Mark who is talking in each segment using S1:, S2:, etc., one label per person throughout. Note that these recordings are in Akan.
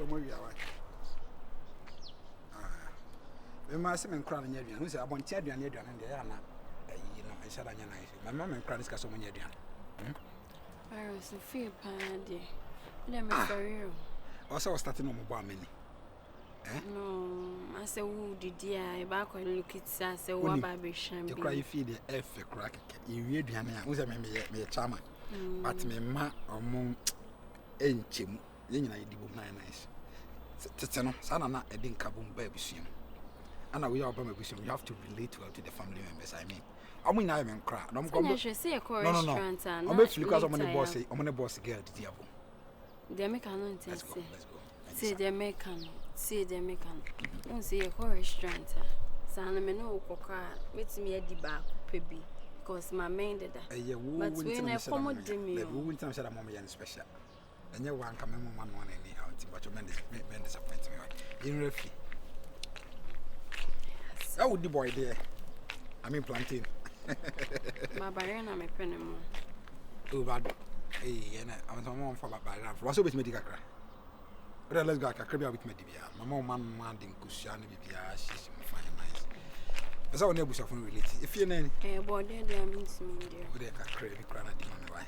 S1: more you are. We must have been crying. Who said, I want to tell you, and they are not. You know, I said, I know. My mom and crying is so many.
S2: I was a few pandy. Let me for you.
S1: Also, starting on mobile mini.
S2: No, I said, who did I back when look at us? I want baby shame.
S1: You cry, you feel the F crack. You read the Hannah, who's a member, me a charmer. But me ma or moon ain't chim. Then I do my nice. Titano, Sana, a dink kaboom baby soon. And we are baby soon. You have to relate well to the family members. I mean, I mean, I'm in cry. I'm going to say a chorus. No. I'm actually because I'm on the boss. I'm on the boss girl. The diable.
S2: They make a note. Let's go.
S1: See,
S2: they make a see, they make a don't see a chorus tranter. Sana me no coca, meets me at the back, baby. Because my main did that. But when I come with me, we won't tell that mommy and special. And you want come one anyhow, but you men disappoint me. In refugee. How would the boy there? I mean, plantain. My barrier, I'm a penny more. Too bad. Hey, and I was on for my barrier. What's up with me? But let's go. I can't be with me. My mom, man, didn't cushion with your she's fine, nice. As our neighbors often relate. If you're any, boy, they are mean to me, dear. Would they have craved the crown of the money? Why?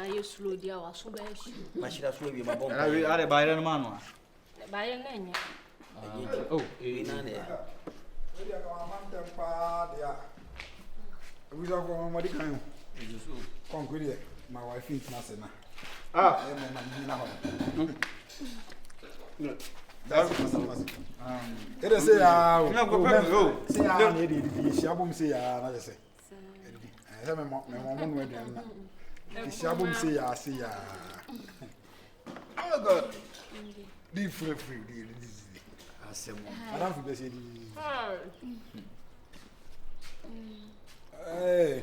S3: I used to do our so bad.
S4: I should have sworn you my bomb.
S5: I had a buy a man.
S3: Buy a name.
S4: Oh, in an air.
S1: We are going to come. Concrete, my wife is nothing. That's it is a go. See, I needed the shabum say, I say. I have a moment with them. The shabum say, I see. Oh, God. Be free. I don't think they hey,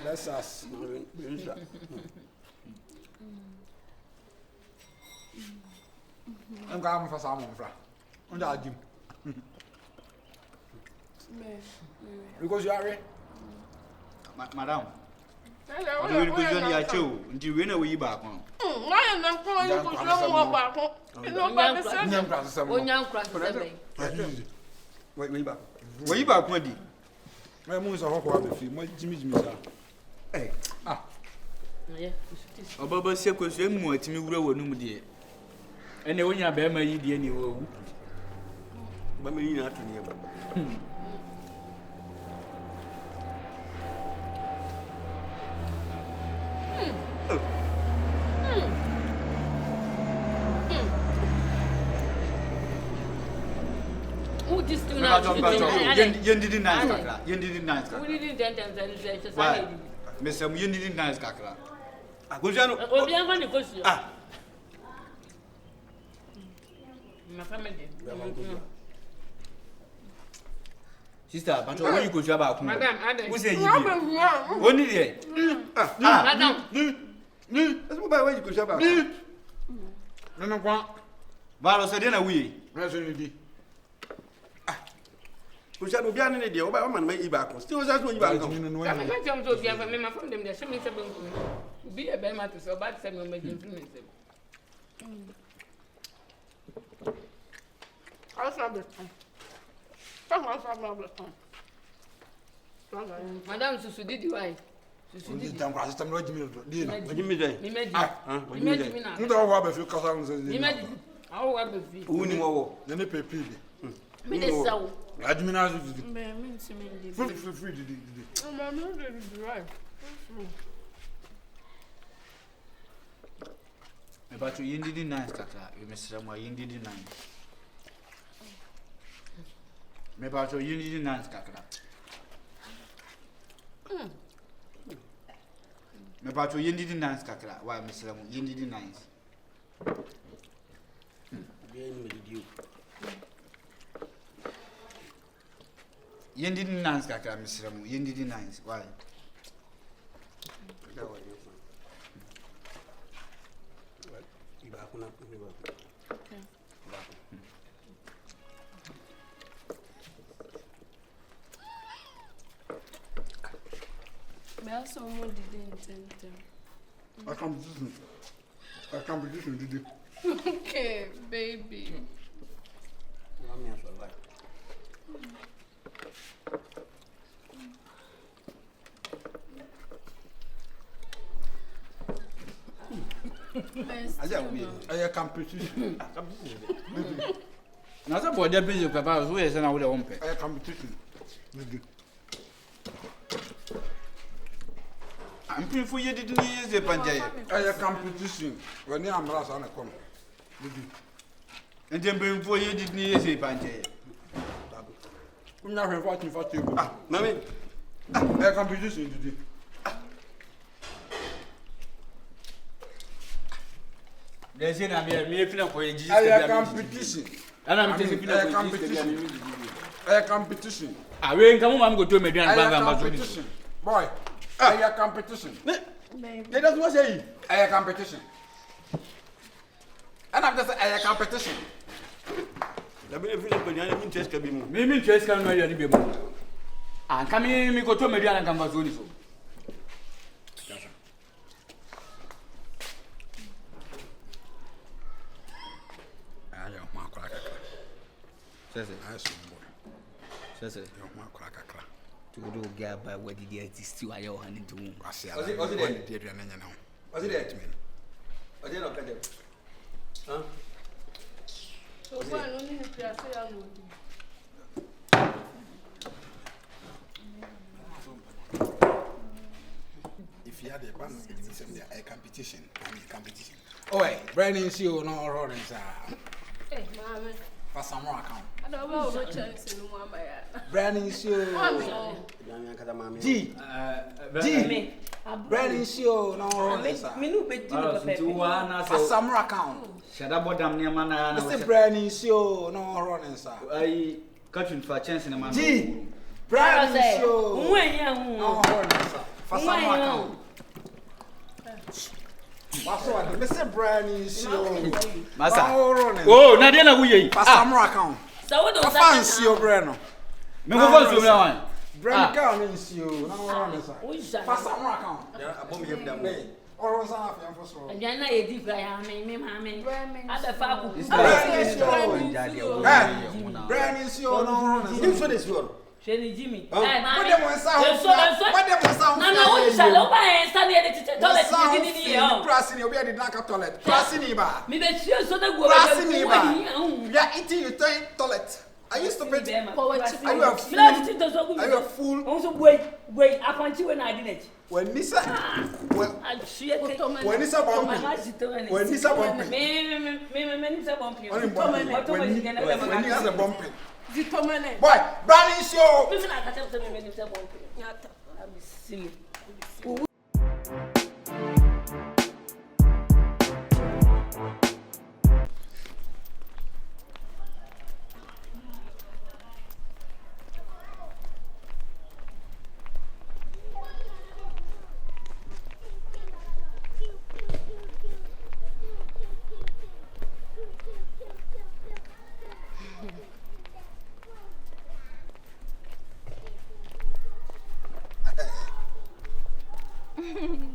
S1: let's us. I'm coming for someone from under Jim. Because you are ready,
S5: Madam. I'm going to go to your show until we know where you back on.
S3: I am not calling you to come back home.
S5: Where you back, Wendy?
S1: my moons are hot. My Jimmy. Hey,
S5: Oh, Baba said, because you're more to me, we're no dear. And when you're better, you dear, you will.
S4: But me not to hear.
S3: Who just do not?
S5: You didn't nice, you didn't nice.
S3: We didn't say,
S5: Mr. You didn't nice, Kakra.
S4: Gujano,
S3: oh, we are going to go. My family.
S5: Sister, but when you go to about
S3: Madam,
S5: who say you? Only there.
S3: Madam,
S4: that's what way you could have about.
S1: no one.
S5: Valo said, then we.
S1: Resolutely.
S4: Gujano, be an idiot, but man, may back. Still, that's what you are going
S1: to
S3: I'm not going to be a member from them. There's so many be a bear matter so bad, some making implement. I'll stop it. Madame, Susu did you I? Susu did you? Imagine. I'll have a fee.
S1: Who knew? Then they pay pay.
S3: Minister.
S1: Free.
S5: But you didn't nice, Kakra. You missed some, you didn't nice. Maybe I told you didn't nice, Kakra. Maybe I told you didn't nice, Kakra. Why, Mr. Ram, you didn't nice. You didn't nice, Kakra, Mr. Ram, you didn't nice. Why?
S2: Someone didn't intend them.
S1: A competition, did you?
S2: Okay, baby.
S1: A competition.
S5: Now, some boy, they're busy, Papa, who is an old home.
S1: A competition.
S5: I'm pretty for you didn't use the Panjay.
S1: A competition. When you are on a corner.
S5: And then bring for you didn't use the Panjay.
S1: I'm not watching for you.
S4: Mammy,
S1: A competition, did you?
S5: There's in a mere for you.
S1: A competition.
S5: And I'm taking
S1: a competition. A competition.
S5: I will come on, go to me.
S1: A competition. Boy, a competition.
S4: let us was say.
S1: A competition. And I'm just a competition.
S4: Let me feel the interest can be more.
S5: Maybe just can marry any baby. I'm coming, me go to me and come back to you. Says it. To do get by what did you still I owe hand to whom?
S1: I say, was it dear and now? Was it to me?
S4: Was it not better? Huh?
S2: So, why only if you are saying
S1: if you had a band, it's a competition. I mean, competition. Oh, Brandon, you know, or
S2: hey, Mamma.
S1: For some more account.
S2: I don't know what chance in one by
S1: Brandon, you. G. Brandon, you know,
S6: Minu beti
S1: for some more account.
S5: Shut up, damn near man.
S1: Mr. Brandon, you know, running, sir.
S5: I cut you for a chance in a man.
S1: G. Brandon, you. No, for some more account. Mr. Brandon, you.
S5: Massa. Oh, Nadiana, we
S1: for some more account.
S2: So, what
S1: I fancy your Breno.
S5: Me go for some one.
S1: Breno comes you. No, running, sir. For some more account.
S4: A bomb him down.
S1: Or was I for so?
S6: And then I did I mean, other faculty.
S1: Brandon, you. No, running.
S4: You for this one.
S6: Jenny Jimmy.
S1: What them was sound? What them was sound?
S6: No, no, shall I stand here to toilet?
S1: Crossing your bed in the toilet. Crossing your bar.
S6: Me bet you so that
S1: Crossing your bar. You are eating your toilet. I used to pay. Are you a fool?
S6: Also, wait, I want you when I didn't.
S1: When Nisa. When Nisa bumping. When Nisa bumping. When you have a bumping. Boy, Brandon show.
S6: I'm silly.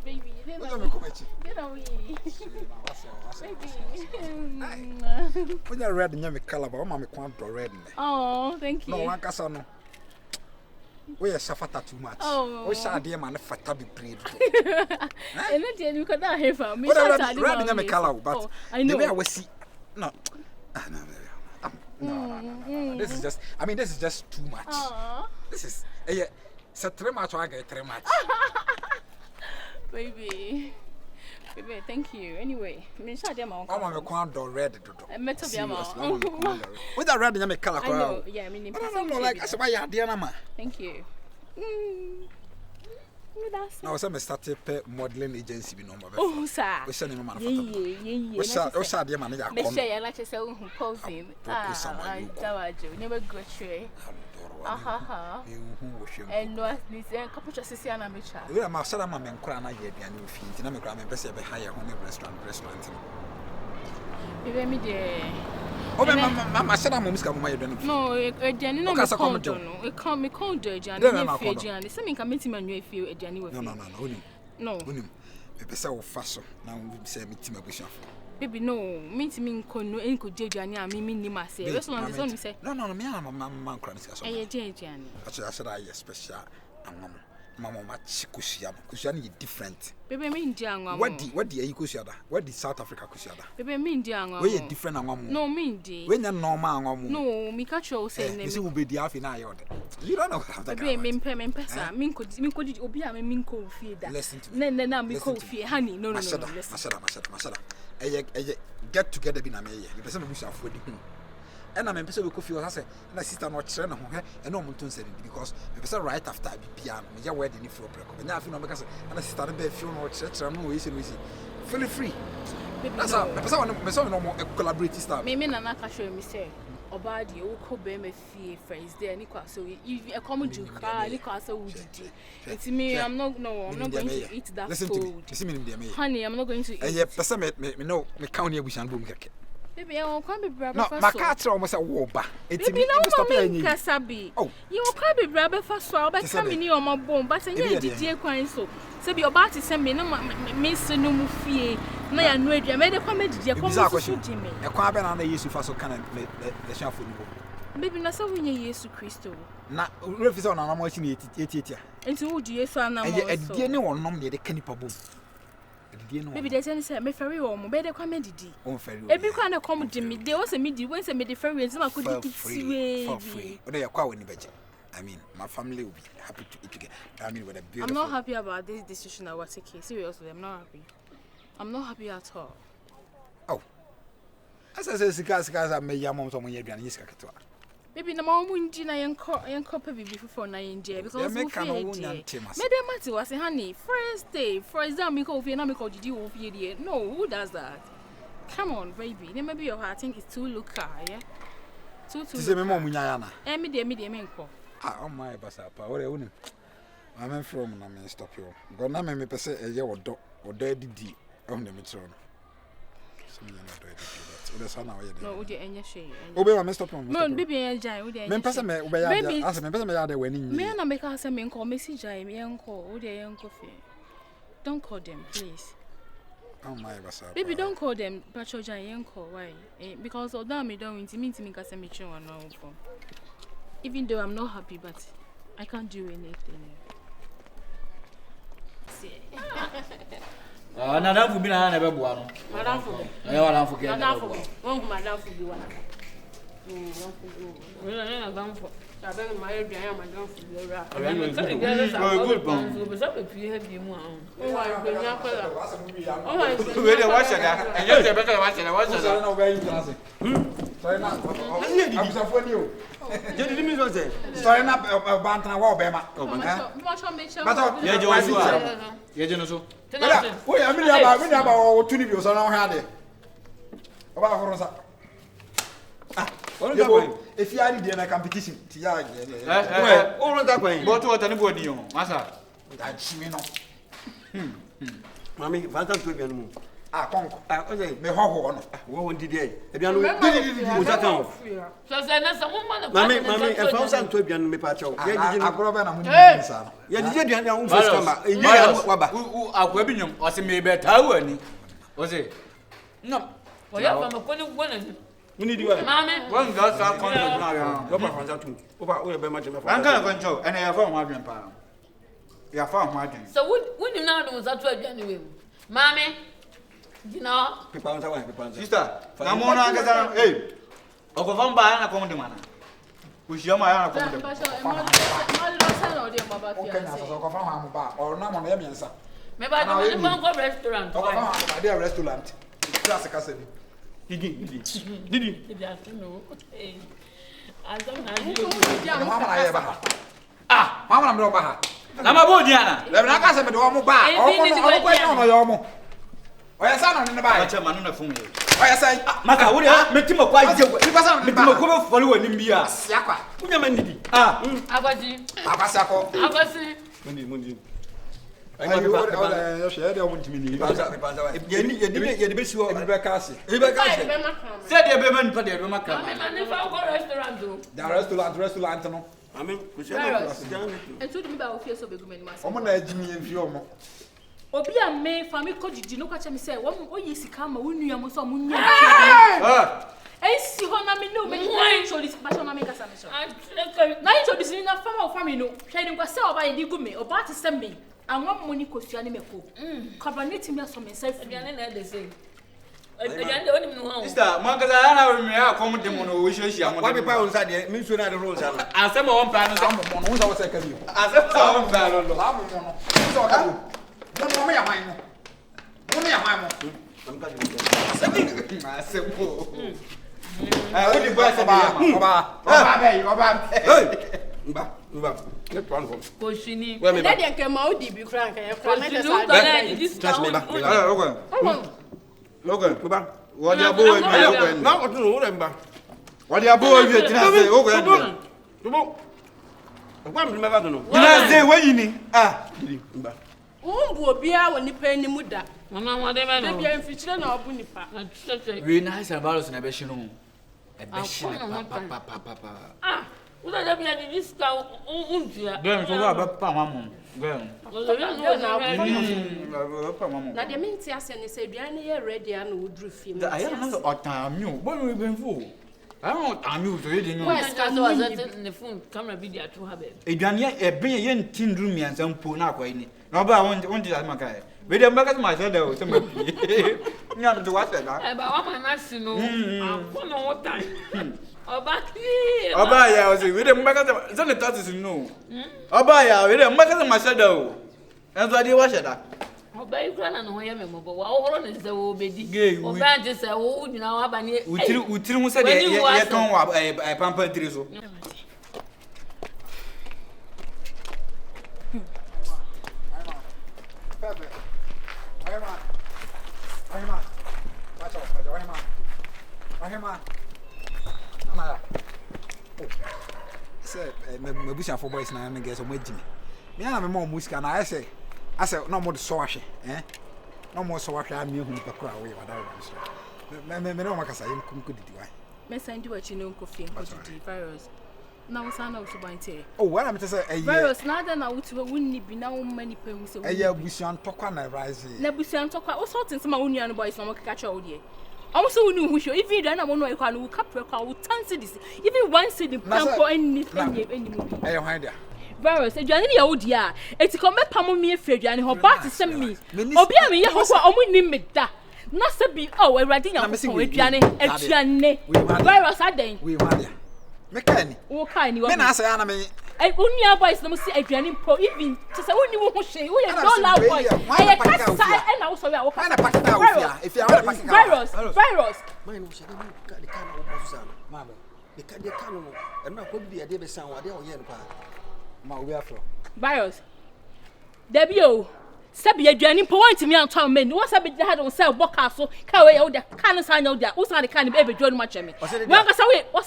S2: Baby, get away.
S1: When you're red and you're color, but I'm a red.
S2: Oh, thank you.
S1: No, one casano. We are suffered too much.
S2: Oh,
S1: we shall dear man for tabby breed.
S2: And then you could not have me.
S1: Red and you're color, but
S2: I know
S1: I was see. No, no. This is just, I mean, this is just too much. This is, it's a 3 much, I get 3 much.
S2: Baby, thank you. Anyway, I'm
S1: a quant or red.
S2: I met a
S1: with a red and you're color.
S2: I know, yeah, I mean,
S1: I don't know, like, that's why you're dear, Nama.
S2: Thank you.
S1: Now, some started modeling agency.
S2: Oh, sir.
S1: We send him a
S2: man.
S1: What's our dear man?
S2: Let's say I like to say who posing. Never go stray. And no, at least a couple of sisters and a mature.
S1: We are Marcella and Crana yet, and you feel dynamic. I'm a best ever higher on a restaurant.
S2: You me there.
S1: mama said I'm muska mama you
S2: no Ejani no me cold no e come me cold Ejani no fe Ejani say me can meet man you feel Ejani we no
S1: me pesa wo fa so na wo say meet me abushafo
S2: baby no meet me nko no enko Ejani a me ni ma say we so no say
S1: no me mama nkra nsia so
S2: eh Ejani
S1: I said I special anwam mama ma chikusia is different
S2: baby me ndi anwam
S1: what the kusia da what the South Africa kusia da
S2: baby me ndi anwam
S1: we different anwam
S2: no me ndi
S1: we nya normal anwam
S2: no me catch you say
S1: you see we be the afi na yode you don't know what that
S2: baby me pesa me nko obi a me nko fie da na me ko fie honey no
S1: masada get together bi na me ye pesa me busa afo di and I'm person we could feel as a sister not train on her and no mountain said because the person right after piano me wedding if you break and I feel no because and I sister be feel no church no we feel free that's how the person no more collaborate style
S2: me na ka show me say obadi o ko be me fie friends there ni kwa so if I come to car ni kwa so udidi it's me I'm not going to eat that food
S1: listen me
S2: honey I'm not going to eat
S1: yeah person me no me count here busan bom keke
S2: baby, I won't come be brother
S1: first. No, my cat almost a woba. It's
S2: me no stop me kasabi. Oh, you will come be brother first so but come in your my bone but you did kwan so. Say be about to send me no miss no mu fie. Na ya no adua me de kwa me didi come so Jimmy.
S1: E kwa be na na Yesu fa so kan the shafo ni bo.
S2: Baby na so wunye Yesu Kristo.
S1: Na refisa na na mo chi ni etitia.
S2: Enti wo di Yesu anamo so.
S1: E die ne wonom de kanipa bom.
S2: Baby, they say me ferry or mo be de kwa me didi.
S1: On ferry.
S2: E bi kwa na come Jimmy. They was me di when say me the ferry and some could eat free.
S1: Oda ya kwa we ni beje. I mean, my family will be happy to eat together. I mean, with a beautiful.
S2: I'm not happy about this decision I was taking. Seriously, I'm not happy. I'm not happy at all.
S1: Oh. As I say, sika me ya mom so mo ye aduane yisika ketwa.
S2: Baby, na mom nji na yenko pe bibi for na yenje because we feel it. Me dem mati was honey, first day, for example, me ko fie na me ko didi wo fie dey. No, who does that? Come on, baby. Then maybe your heart think it's too local, yeah? Too.
S1: Say me mom nya ya na.
S2: Me dey me nko.
S1: Ah, oh my basa pa. What you I'm from na me stop you. Go na me pese eye wodo didi. Oh na me tro no. So me na do didi.
S2: No, we dey enye shey.
S1: Obe ma stop on.
S2: No, baby enjai, we dey.
S1: Me pese me obe ya. Asa me pese me ya dey wani.
S2: Me na make us say me nko message jai me enko, we dey enko fe. Don't call them, please.
S1: Oh my basa.
S2: Baby, don't call them. Pacho jai enko. Why? Because although me don't intimate me cause me chin no phone. Even though I'm not happy, but I can't do anything.
S5: Nada fu bi na na be boa no.
S3: Madam fu.
S5: Wala fu ke.
S3: Madam fu. Won ku madam fu bi wa. Na madam fu. Sabe ma ye bian ya madam fu bi ra.
S5: Good bon.
S3: So be sabe fi ha bi mu an. O wa gbe nya kola. O wa
S5: We dey wash that. And you say better wash that.
S1: So na obe yin class. Sorry na. Abusa fo ni o.
S5: Je di mi so say.
S1: Sorry na bantana wa obe ma. But
S5: ye je wasu a. Ye je no so.
S1: Oye, I'm going to be able to do about Horonsa. If you are in a competition,
S5: all that way. What anybody, Massa?
S1: That's me.
S4: Mammy, Vantan to be a moon.
S1: Ah, Conk, me home.
S4: What did they? If you know,
S3: so say na some woman.
S4: Mammy, if I was to be on me pacho.
S1: I grow up and
S4: I'm yeah, you did your own first summer.
S5: Who are webbing or some maybe a tower? Was it? No.
S3: Well, you have a good one.
S4: We need you,
S3: Mammy.
S5: One does our contact now.
S4: Over very much.
S5: I'm kind of control, and I have found my grandpa. You have found my grandpa.
S3: So, would you know was that way anyway? Mammy, you know,
S5: sister, I'm on a hey. Over one by an account man. We share my own account.
S1: Or no one answer.
S3: Maybe I don't go to restaurant.
S1: I did a restaurant. Classic acid.
S4: Did
S3: No. I don't
S1: know. Ah, Mamma, I'm not.
S5: I'm a Diana.
S1: Let me ask him to almost buy. Oh, I sound on the buy.
S5: I'm on the phone.
S1: I say,
S5: Maka, would you make him a quiet? Because I'm going to follow in India.
S1: Siaka.
S5: Ah,
S3: I was you.
S1: Abasako.
S3: I was you.
S4: Mundi.
S1: I share the one to me. You the best you are back.
S3: Said the
S5: women put their remark.
S3: restaurant.
S1: The restaurant, no.
S4: I mean,
S2: And told me about fear so big.
S1: I'm gonna Jimmy and Fioma.
S2: Obi a me family coach did no catch me say, what is come when you are so moon. I see how me know, many show this passion make us. Nine show this in a farm family no, shining was sell by the gummy or part to send me. And one money cost you anime. Carbonating me some myself again, and they say.
S5: Sister, Mancazana, we may come to Mono, which is young. What people inside the missionary rules are. I said, my own panel, some of our second. I said, some panel, no, me a mine. Only a mine. I'm cutting it. I said, I only buy
S3: Poshini.
S2: Well, let them come out deep, Frank.
S3: Trust me back.
S5: Logan, what your boy, now to remember. What your boy, you say, oh, one remember, no. I say, when you need,
S2: will be out when you pay any muda.
S3: Mamma, whatever, no,
S2: you're in future or Bunipa.
S5: very nice about us in a bastion.
S3: Ah, what I have been this cow.
S5: Then for what Pamam?
S2: Now, the means I said, you're ready and would refuse.
S5: I don't know what time you, what we've been for. I don't I'm used to reading.
S3: In the phone, camera video to have it.
S5: A young tin room and some poor now, no, but I want to ask my guy. But the back of my head, though, some not to watch that.
S3: About my master, no, I don't know what time.
S5: Obaya, I was with them back at the touches, no. Obaya, with them back at my shadow. And so I did watch that.
S3: Obey Gran and Hoyam, but all on is the old baby gay. Obey just a old now, Abani.
S5: We tell said a pamper drizzle.
S1: Say, my bush for boys now and guess on my Jimmy. Yeah, I'm more music, and I say, no more swash, eh? No more swash. I'm you who crowd away, whatever. Me no makasa you come good do I.
S2: Me send you what you know coffee virus. Now sana wo so bante.
S1: Oh, what am to say
S2: virus na da na wo to wonni bi na wo mani pa hu se.
S1: Eh busian tokwa na rise.
S2: Na busian tokwa wo so tin se ma wo nua no boys na mo keka cha wo de. Also, we knew who show if you don't know what you can look up for this. Even one city for anything anymore. Virus, a journey, oh dear. It's come back, Pammy, afraid, and her party send me. Obia me, I won't me that. Not to be oh, a writing of Johnny, a Johnny. Virus, I think.
S1: We want Mechanic.
S2: What kind you
S1: answer, Anna?
S2: I only have boys, no see a Johnny Pro, even to say, only won't say, we are not loud boys. I and also, I will find a packet out if you are a virus.
S4: Mine was the kind of Susanna, Mamma. The cannon, and not could be a David sound, what they are yen.
S1: My way for
S2: virus. Debio, Sabi a Johnny point to me on town men. What's a bit had on sell Bocastle, carry out the cannon sign out there. What's on the kind of baby John Matchamy? What's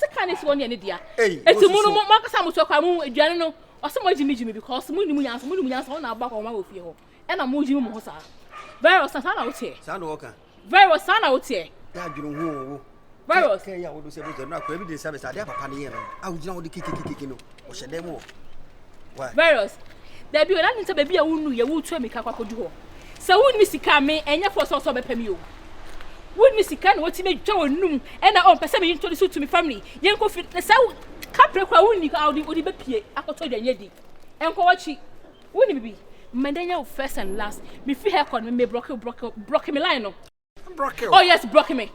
S2: the kind of one, Nidia? It's a mono Marcus Samuel, General, or some Jimmy because Moonians on our back on my field. And I'm moving Mosa. Virus, and out here.
S4: Sound Walker.
S2: Virus, son out here. Virus,
S4: I would say, not every day service. I have a panny. I would know the kicking or shed them more.
S2: Virus. There be an answer, baby. I wouldn't you would tell me Capaco. So wouldn't Missy Cammy and your first also be Pemio? Wouldn't Missy Can what he made Joe noon and I own Passami introduced to me family. Young coffee, the South Capra wouldn't you out the Udibapie, I told you, Yedi. And what she wouldn't be. Mandania first and last. Me free hair con me broke me line. Oh, yes, broke me.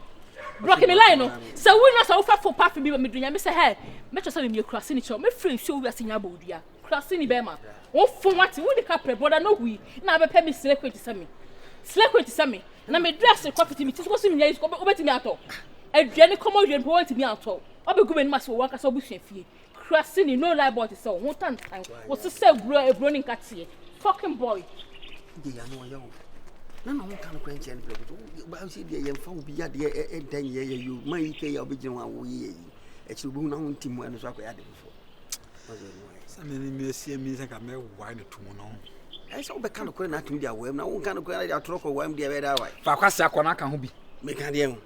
S2: Broke me line. So we not so far for part for me when me doing. I say, hey, make yourself in your crossing it. Me friend show we are seeing about ya. Crossing Bema. Oh, for what you would capre, but I know we now be pay me slave to send me. Slave to send me. And I may dress the coffee to me. Just go see me. Go over to me at all. A Jenny come out and point to me at all. I'll be going must work as a bush and fee. Crossing no lie about it. So one time was to sell a running cat here. Fucking boy.
S4: They are no young. None of them can quench and but I see the young folk be at the 10 years. You might pay your original way. It's a wound team when I had it before.
S1: Some me see me like I may wine to one.
S4: I saw be kind of corner to their way. Now, one kind of corner, I talk of one day.
S1: Fa kwasa akona kan ho bi.
S4: Make a deal.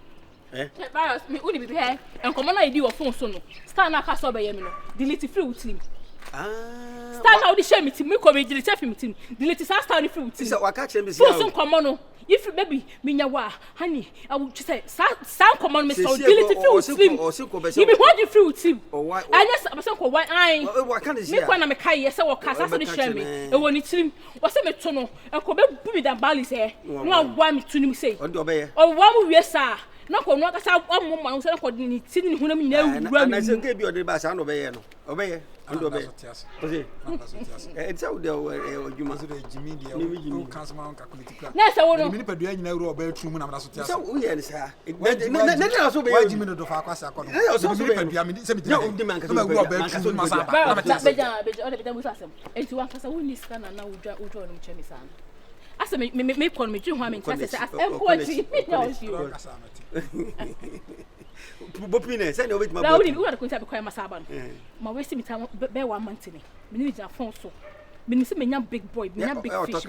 S2: Barriers, me would be here and come on idea of phone soon. Stand up, cast over Yemino. Delete free with him. Stand out the shame with him, come delete with him. Delete us stand free with him.
S4: So I catch him.
S2: So come on. If baby, Minyawa, honey, I would just say, sound come on, Miss Delete free with him. You be what you free with him. Oh, why? I guess I'm so why I can't see when I'm a kai, yes, or cast after the shame. And when it's him, what's a metono, and come back with that bally's hair. No one to him say, or one yes, sir. No, not as I want one who couldn't see who know.
S4: And I said, give you the bass and obey. Obey. It's out there. You must be Jimmy. Yes, I want to be doing a bedroom. I'm not so yes, sir. Then also be Jimmy to Fakasa. I also be no demand because I'm I said, me call me Jim Hamming. I said, I'm going to Bopine, send over my body. We are going to have a Masaban. My wasting time, bear 1 month in it. We need a phone so. We see me young big boy, me young big fish.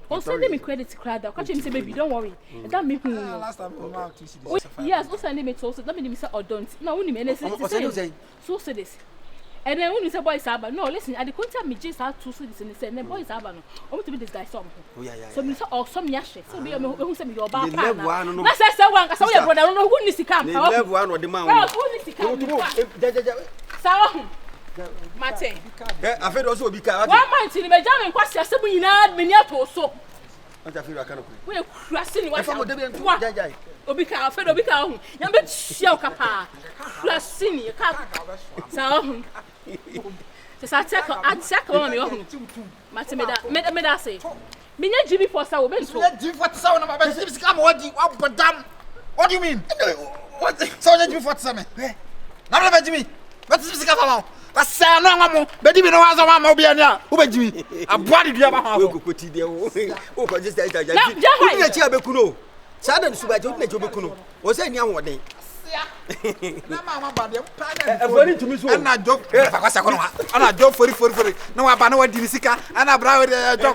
S4: Also, let me credit to crowd. Catch him say, baby, don't worry. That make me last time. Yes, also, name it also. Let me say, or don't. No, only me. So say this. And then when you say boys Abba, no, listen, at the contact me just had 2 cities and they said, boys Abba, I want to be this guy something. Oh, yeah. So we saw or some yash, so we who send me your bar. That's one, I saw your brother, I don't know who needs to come. Level 1 or the man. Who needs to come? So, Mate, I feel also be car.
S2: 1 month in the Major and Quassia, so we not miniature so.
S4: What I feel I can't.
S2: We're crossing what I'm Obika, Fed Obika, young bit Shiokapa, crossing your car. So, I'd sack on your own. Matameda, made say. Minya Jimmy for so been so.
S1: What sound of my business come what do you mean? What so let me for some? Now let me. What is this about? That's say no mamo, but even was a mama be anya. Who be Jimmy? A body do about how go ti there. Oh, just that. You be kuno. Sada suba jo na jo be kuno. O say nia wode. Na mama ba dem pa na. E fori tumi so. Na job. Fa kwasa kono ha. Na job fori. Na wa ba na wa di sika. Na bra we job.